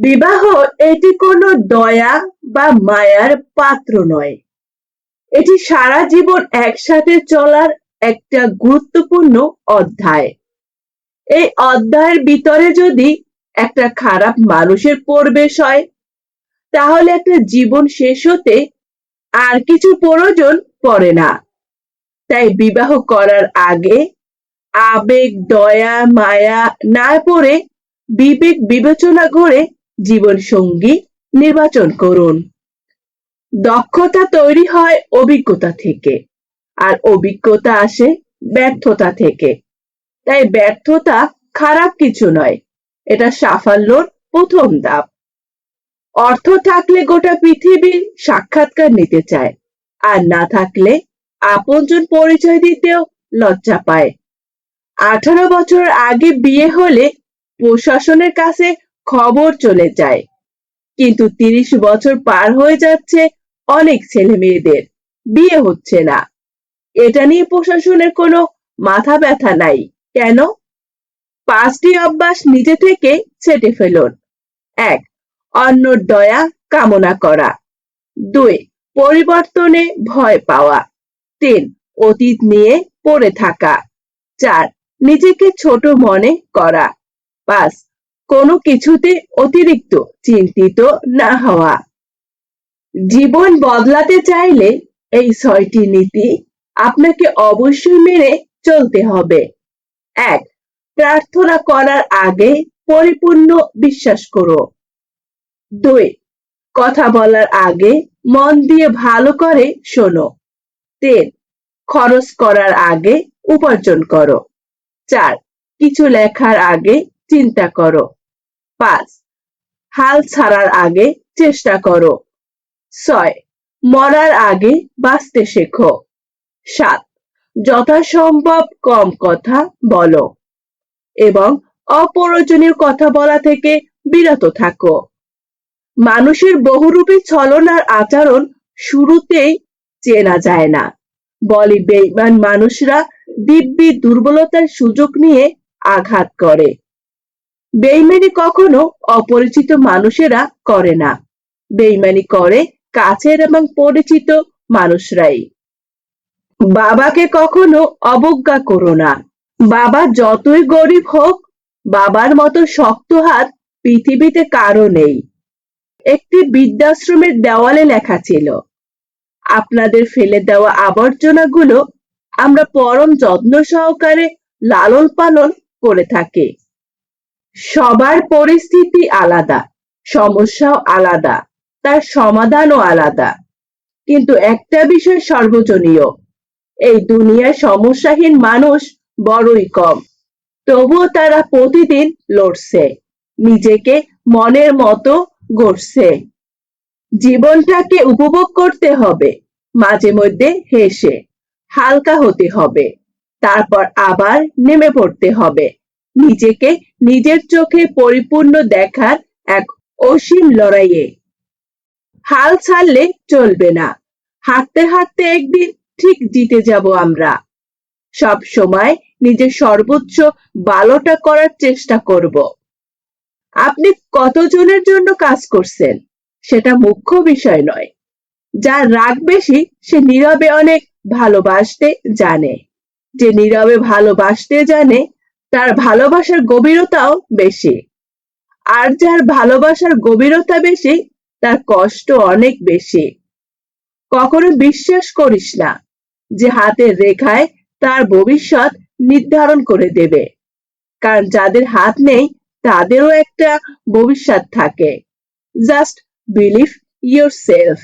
বিবাহ এটি কোনো দয়া বা মায়ার পাত্র নয়। এটি সারা জীবন একসাথে চলার একটা গুরুত্বপূর্ণ অধ্যায়। এই অধ্যায়ের ভিতরে যদি একটা খারাপ মানুষের প্রবেশ হয়, তাহলে একটা জীবন শেষ হতে আর কিছু প্রয়োজন পড়ে না। তাই বিবাহ করার আগে আবেগ, দয়া, মায়া না পড়ে বিবেক বিবেচনা করে জীবন সঙ্গী নির্বাচন করুন। দক্ষতা তৈরি হয় অভিজ্ঞতা থেকে, আর অভিজ্ঞতা আসে ব্যর্থতা থেকে। তাই ব্যর্থতা খারাপ কিছু নয়, এটা সাফল্যর প্রথম ধাপ। অর্থ থাকলে গোটা পৃথিবীর সাক্ষাৎকার নিতে চায়, আর না থাকলে আপনজন পরিচয় দিতেও লজ্জা পায়। 18 বছর আগে বিয়ে হলে প্রশাসনের কাছে খবর চলে যায়, কিন্তু 30 বছর পার হয়ে যাচ্ছে, অনেক ছেলে মেয়েদের বিয়ে হচ্ছে না। এটা নিয়ে প্রশাসনের কোনো মাথা ব্যথা নাই কেন? 5টি অভ্যাস নিজে থেকে ছেটে ফেলুন। 1. অন্যর দয়া কামনা করা। 2. পরিবর্তনে ভয় পাওয়া। 3. অতীত নিয়ে পড়ে থাকা। 4. নিজেকে ছোট মনে করা। 5. কোনো কিছুতে অতিরিক্ত চিন্তিত না হওয়া। জীবন বদলাতে চাইলে এই 6টি নীতি আপনাকে অবশ্যই মেনে চলতে হবে। 1. প্রার্থনা করার আগে পরিপূর্ণ বিশ্বাস করো। 2. কথা বলার আগে মন দিয়ে ভালো করে শোনো। 3. খরচ করার আগে উপার্জন করো। 4. কিছু লেখার আগে চিন্তা করো। 5. হাল ছাড়ার আগে চেষ্টা করো। 6. মরার আগে বাঁচতে শেখো। 7. যথাসম্ভব কম কথা বলো এবং অপ্রয়োজনীয় কথা বলা থেকে বিরত থাকো। মানুষের বহুরূপী ছলনার আচরণ শুরুতেই চেনা যায় না, বলে বেঈমান মানুষরা দিব্যি দুর্বলতার সুযোগ নিয়ে আঘাত করে। বেঈমানি কখনো অপরিচিত মানুষেরা করে না, বেঈমানি করে কাছের এবং পরিচিত মানুষরাই। বাবাকে কখনো অবজ্ঞা করো না। বাবা যতই গরিব হোক, বাবার মতো শক্ত হাত পৃথিবীতে কারো নেই। একটি বৃদ্ধাশ্রমের দেওয়ালে লেখা ছিল, আপনাদের ফেলে দেওয়া আবর্জনাগুলো আমরা পরম যত্ন সহকারে লালন পালন করে থাকি। সবার পরিস্থিতি আলাদা, সমস্যাও আলাদা, তার সমাধানও আলাদা, কিন্তু একটা বিষয় সর্বজনীয়, এই দুনিয়ায় সমস্যাহীন মানুষ বড়ই কম। তবুও তারা প্রতিদিন লড়ছে, নিজেকে মনের মতো গড়ছে। জীবনটাকে উপভোগ করতে হবে, মাঝে মধ্যে হেসে হালকা হতে হবে, তারপর আবার নেমে পড়তে হবে। নিজেকে নিজের চোখে পরিপূর্ণ দেখার এক অসীম লড়াইয়ে। হাল ছাড়লে চলবে না, হাঁটতে হাঁটতে একদিন ঠিক জিতে যাব আমরা। সব সময় নিজের সর্বোচ্চ ভালোটা করার চেষ্টা করব। আপনি কতজনের জন্য কাজ করছেন সেটা মুখ্য বিষয় নয়। যার রাগ বেশি সে নীরবে অনেক ভালোবাসতে জানে। যে নীরবে ভালোবাসতে জানে তার ভালোবাসার গভীরতাও বেশি। আর যার ভালোবাসার গভীরতা বেশি তার কষ্ট অনেক বেশি। কখনো বিশ্বাস করিস না যে হাতের রেখায় তার ভবিষ্যৎ নির্ধারণ করে দেবে, কারণ যাদের হাত নেই তাদেরও একটা ভবিষ্যৎ থাকে। Just believe yourself.